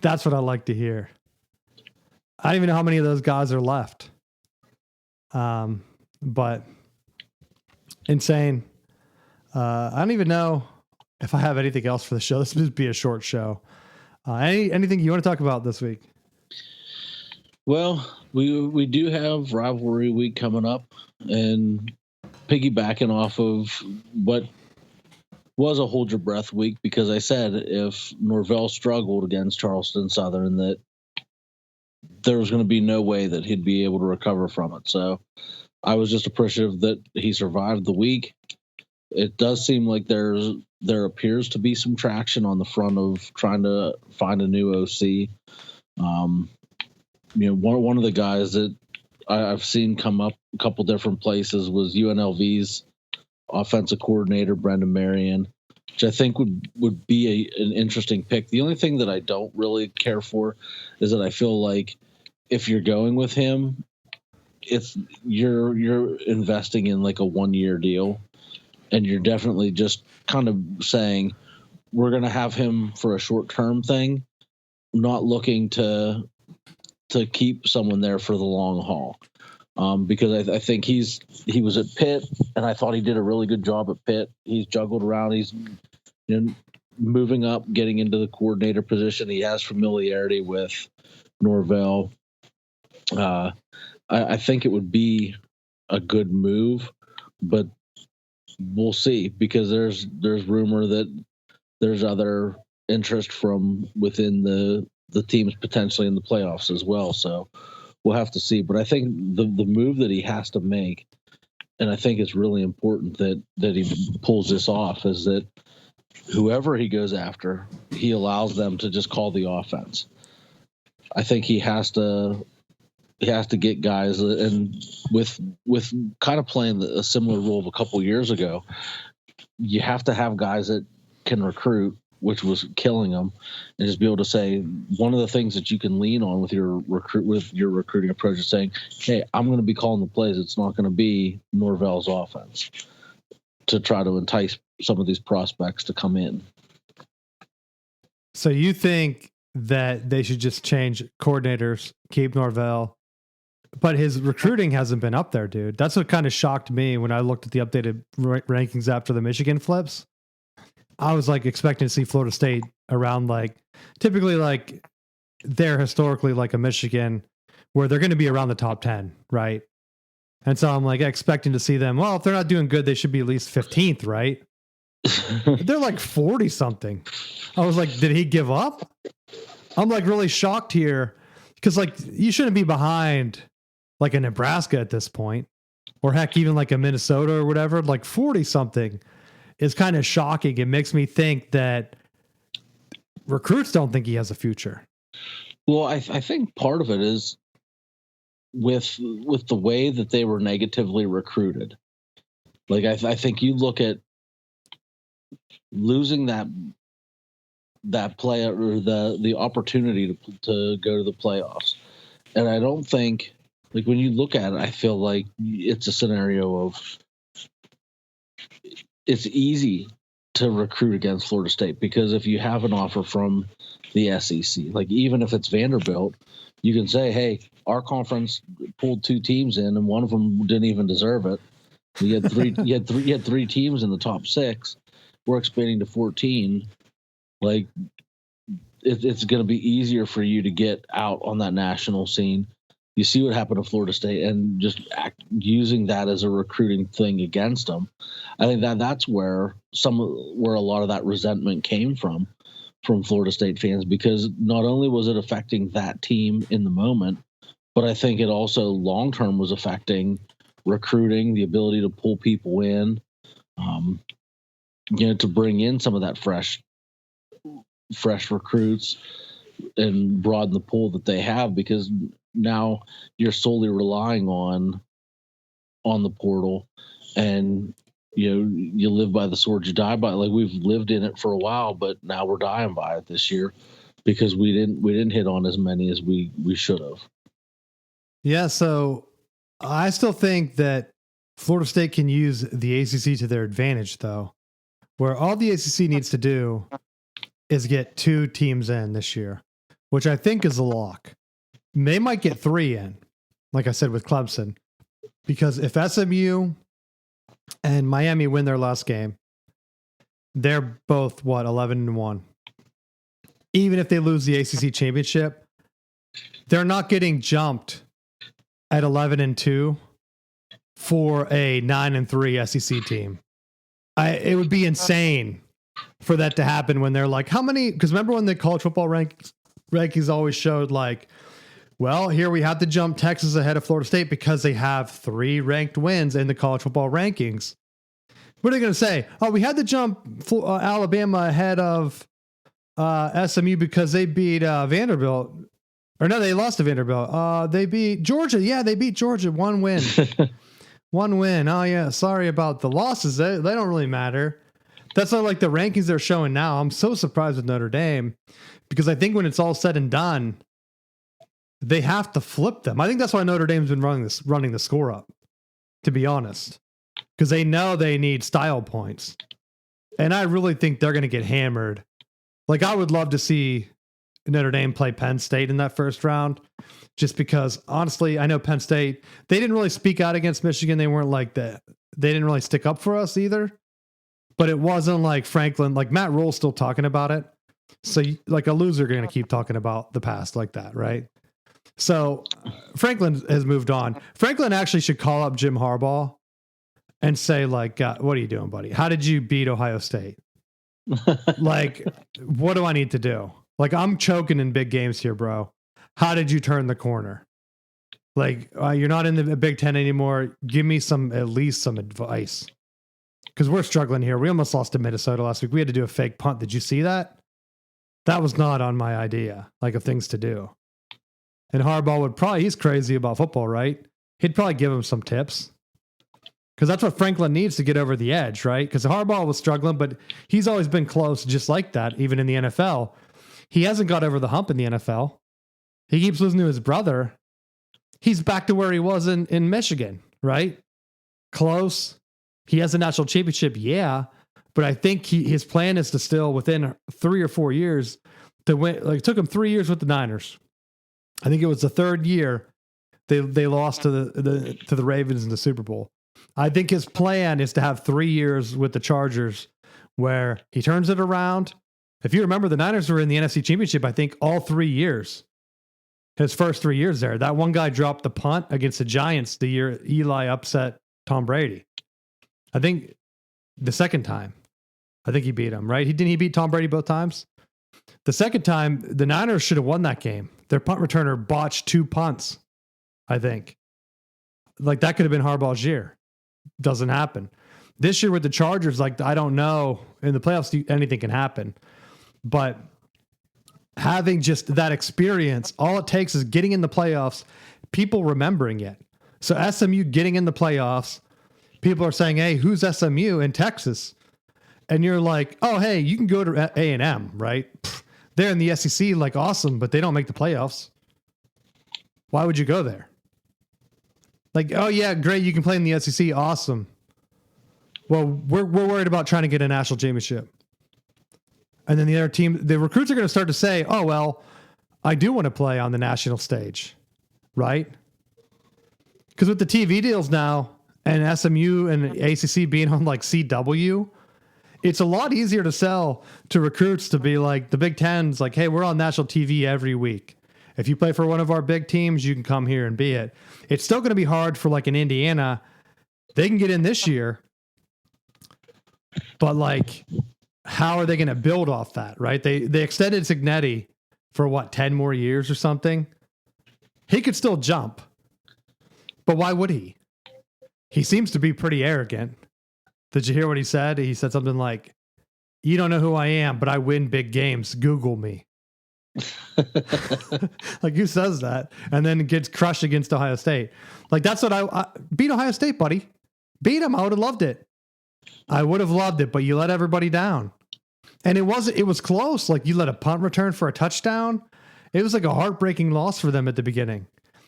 That's what I like to hear. I don't even know how many of those guys are left. But insane. I don't even know if I have anything else for the show. This would be a short show. Anything you want to talk about this week? Well, we do have rivalry week coming up, and piggybacking off of what was a hold your breath week, because I said if Norvell struggled against Charleston Southern, that there was going to be no way that he'd be able to recover from it. So I was just appreciative that he survived the week. It does seem like there appears to be some traction on the front of trying to find a new OC. One of the guys that I've seen come up a couple different places was UNLV's offensive coordinator, Brendan Marion, which I think would be an interesting pick. The only thing that I don't really care for is that I feel like if you're going with him, you're investing in like a 1-year deal, and you're definitely just kind of saying we're going to have him for a short-term thing, not looking to keep someone there for the long haul. Because I think he was at Pitt, and I thought he did a really good job at Pitt. He's juggled around. He's moving up, getting into the coordinator position. He has familiarity with Norvell. I think it would be a good move, but we'll see, because there's rumor that there's other interest from within the teams potentially in the playoffs as well. So we'll have to see. But I think the move that he has to make, and I think it's really important that he pulls this off, is that whoever he goes after, he allows them to just call the offense. I think he has to get guys, and with kind of playing a similar role of a couple years ago, you have to have guys that can recruit, which was killing them, and just be able to say one of the things that you can lean on with your recruiting approach is saying, hey, I'm going to be calling the plays. It's not going to be Norvell's offense, to try to entice some of these prospects to come in. So you think that they should just change coordinators, keep Norvell, but his recruiting hasn't been up there, dude. That's what kind of shocked me when I looked at the updated rankings after the Michigan flips. I was like expecting to see Florida State around, like, typically like they're historically like a Michigan where they're going to be around the top 10, right? And so I'm like expecting to see them. Well, if they're not doing good, they should be at least 15th, right? They're like 40 something. I was like, did he give up? I'm like really shocked here, because like you shouldn't be behind like a Nebraska at this point, or heck, even like a Minnesota or whatever. Like 40 something is kind of shocking. It makes me think that recruits don't think he has a future. Well, I think part of it is with the way that they were negatively recruited. Like I think you look at losing that player, or the opportunity to go to the playoffs, and I don't think, like, when you look at it, I feel like it's a scenario of it's easy to recruit against Florida State, because if you have an offer from the SEC, like even if it's Vanderbilt, you can say, hey, our conference pulled 2 teams in and one of them didn't even deserve it. You had three you had three teams in the top 6. We're expanding to 14. Like it's going to be easier for you to get out on that national scene. You see what happened to Florida State, and just using that as a recruiting thing against them. I think that's where a lot of that resentment came from Florida State fans, because not only was it affecting that team in the moment, but I think it also long term was affecting recruiting, the ability to pull people in, to bring in some of that fresh recruits and broaden the pool that they have, because now you're solely relying on the portal, and you live by the sword, you die by it. Like, we've lived in it for a while, but now we're dying by it this year because we didn't hit on as many as we should have. Yeah, so I still think that Florida State can use the ACC to their advantage, though, where all the ACC needs to do is get 2 teams in this year, which I think is a lock. They might get 3 in, like I said with Clemson, because if SMU and Miami win their last game, they're both 11-1. Even if they lose the ACC championship, they're not getting jumped at 11-2 for a 9-3 SEC team. It would be insane for that to happen when they're like, how many? Because remember when the college football rankings always showed like, well, here we have to jump Texas ahead of Florida State because they have 3 ranked wins in the college football rankings. What are they going to say? Oh, we had to jump Alabama ahead of SMU because they beat Vanderbilt. Or no, they lost to Vanderbilt. They beat Georgia. Yeah, they beat Georgia. One win. One win. Oh, yeah. Sorry about the losses. They don't really matter. That's not like the rankings they're showing now. I'm so surprised with Notre Dame because I think when it's all said and done, they have to flip them. I think that's why Notre Dame's been running the score up, to be honest, because they know they need style points. And I really think they're going to get hammered. Like, I would love to see Notre Dame play Penn State in that first round, just because, honestly, I know Penn State, they didn't really speak out against Michigan. They weren't like that. They didn't really stick up for us either. But it wasn't like Franklin, like Matt Rule's still talking about it. So, like, a loser going to keep talking about the past like that, right? So Franklin has moved on. Franklin actually should call up Jim Harbaugh and say, like, what are you doing, buddy? How did you beat Ohio State? Like, what do I need to do? Like, I'm choking in big games here, bro. How did you turn the corner? Like, you're not in the Big Ten anymore. Give me at least some advice. Because we're struggling here. We almost lost to Minnesota last week. We had to do a fake punt. Did you see that? That was not on my idea, like, of things to do. And Harbaugh he's crazy about football, right? He'd probably give him some tips. Because that's what Franklin needs to get over the edge, right? Because Harbaugh was struggling, but he's always been close just like that, even in the NFL. He hasn't got over the hump in the NFL. He keeps losing to his brother. He's back to where he was in Michigan, right? Close. He has a national championship, yeah. But I think his plan is to still, within 3 or 4 years, to win. Like, it took him 3 years with the Niners. I think it was the third year they lost to the Ravens in the Super Bowl. I think his plan is to have 3 years with the Chargers where he turns it around. If you remember, the Niners were in the NFC Championship, I think, all 3 years. His first 3 years there. That one guy dropped the punt against the Giants the year Eli upset Tom Brady. I think the second time. I think he beat him, right? He beat Tom Brady both times? The second time, the Niners should have won that game. Their punt returner botched 2 punts, I think. Like, that could have been Harbaugh's year. Doesn't happen. This year with the Chargers, like, I don't know. In the playoffs, anything can happen. But having just that experience, all it takes is getting in the playoffs, people remembering it. So SMU getting in the playoffs, people are saying, hey, who's SMU in Texas? And you're like, oh, hey, you can go to A&M, right? They're in the SEC, like, awesome, but they don't make the playoffs. Why would you go there? Like, oh, yeah, great, you can play in the SEC, awesome. Well, we're worried about trying to get a national championship. And then the other team, the recruits are going to start to say, oh, well, I do want to play on the national stage, right? Because with the TV deals now and SMU and ACC being on, like, CW, it's a lot easier to sell to recruits to be like, the Big Ten's like, hey, we're on national TV every week. If you play for one of our big teams, you can come here and be it. It's still going to be hard for, like, an Indiana. They can get in this year, but, like, how are they going to build off that, right? They extended Signetti for, what, 10 more years or something? He could still jump, but why would he? He seems to be pretty arrogant. Did you hear what he said? He said something like, you don't know who I am, but I win big games. Google me. Like, who says that? And then gets crushed against Ohio State. Like, that's what I beat Ohio State, buddy. Beat him. I would have loved it. I would have loved it, but you let everybody down. And it was close. Like, you let a punt return for a touchdown. It was like a heartbreaking loss for them at the beginning.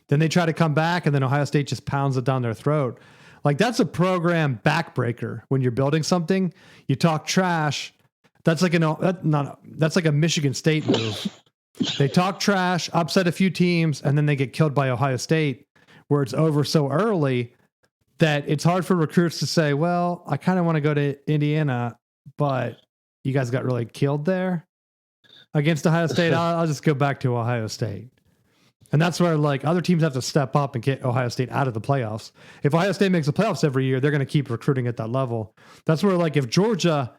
Then they try to come back, and then Ohio State just pounds it down their throat. Like, that's a program backbreaker. When you're building something, you talk trash. That's like that's like a Michigan State move. They talk trash, upset a few teams, and then they get killed by Ohio State, where it's over so early that it's hard for recruits to say, well, I kind of want to go to Indiana, but you guys got really killed there against Ohio State. I'll just go back to Ohio State. And that's where, like, other teams have to step up and get Ohio State out of the playoffs. If Ohio State makes the playoffs every year, they're going to keep recruiting at that level. That's where, like, if Georgia,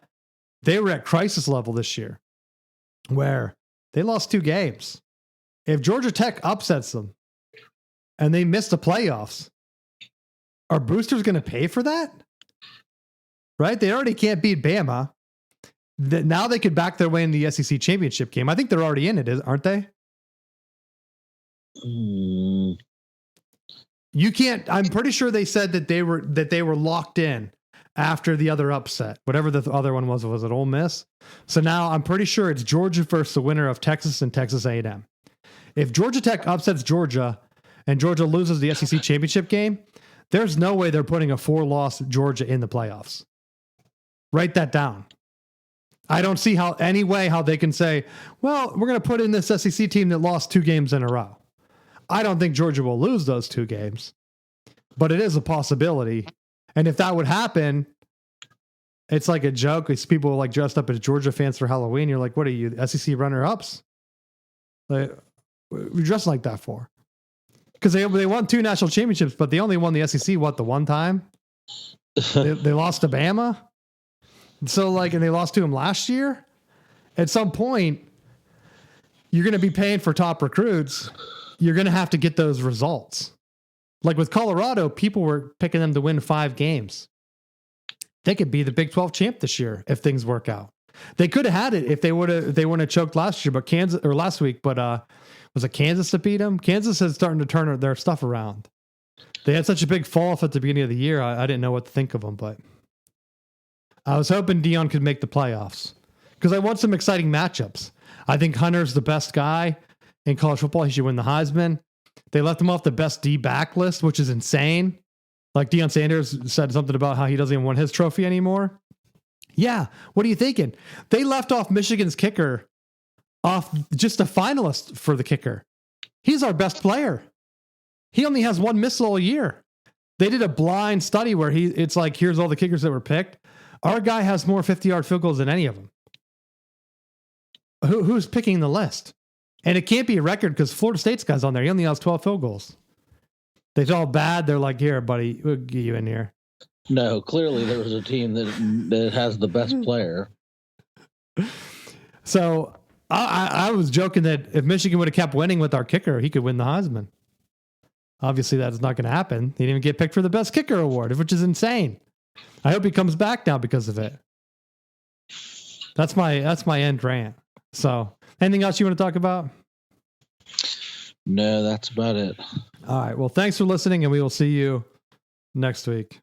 they were at crisis level this year, where they lost 2 games. If Georgia Tech upsets them and they miss the playoffs, are boosters going to pay for that? Right? They already can't beat Bama. Now they could back their way in the SEC championship game. I think they're already in it, aren't they? Mm, You can't. I'm pretty sure they said that they were locked in after the other upset, whatever the other one was. Was it Ole Miss? So now I'm pretty sure it's Georgia versus the winner of Texas and Texas A&M. If Georgia Tech upsets Georgia and Georgia loses the SEC championship game, there's no way they're putting a 4-loss Georgia in the playoffs. Write that down. I don't see any way how they can say, well, we're going to put in this SEC team that lost 2 games in a row. I don't think Georgia will lose those 2 games, but it is a possibility. And if that would happen, it's like a joke. It's people like dressed up as Georgia fans for Halloween. You're like, what are you, SEC runner-ups? Like, we're dressed like that for? Because they won 2 national championships, but they only won the SEC, the one time? they lost to Bama? So, and they lost to him last year? At some point, you're going to be paying for top recruits. You're going to have to get those results. Like with Colorado, people were picking them to win 5 games. They could be the Big 12 champ this year if things work out. They could have had it if they wouldn't have choked last year, last week. But was it Kansas that beat them? Kansas is starting to turn their stuff around. They had such a big fall off at the beginning of the year. I didn't know what to think of them, but I was hoping Dion could make the playoffs because I want some exciting matchups. I think Hunter's the best guy in college football. He should win the Heisman. They left him off the best D back list, which is insane. Like Deion Sanders said something about how he doesn't even want his trophy anymore. Yeah. What are you thinking? They left off Michigan's kicker off just a finalist for the kicker. He's our best player. He only has 1 missile a year. They did a blind study where it's like, here's all the kickers that were picked. Our guy has more 50-yard field goals than any of them. Who's picking the list? And it can't be a record because Florida State's guy's on there. He only has 12 field goals. They felt bad. They're like, here, buddy, we'll get you in here. No, clearly there was a team that has the best player. So I was joking that if Michigan would have kept winning with our kicker, he could win the Heisman. Obviously, that's not going to happen. He didn't even get picked for the best kicker award, which is insane. I hope he comes back now because of it. That's my end rant. So, anything else you want to talk about? No, that's about it. All right. Well, thanks for listening, and we will see you next week.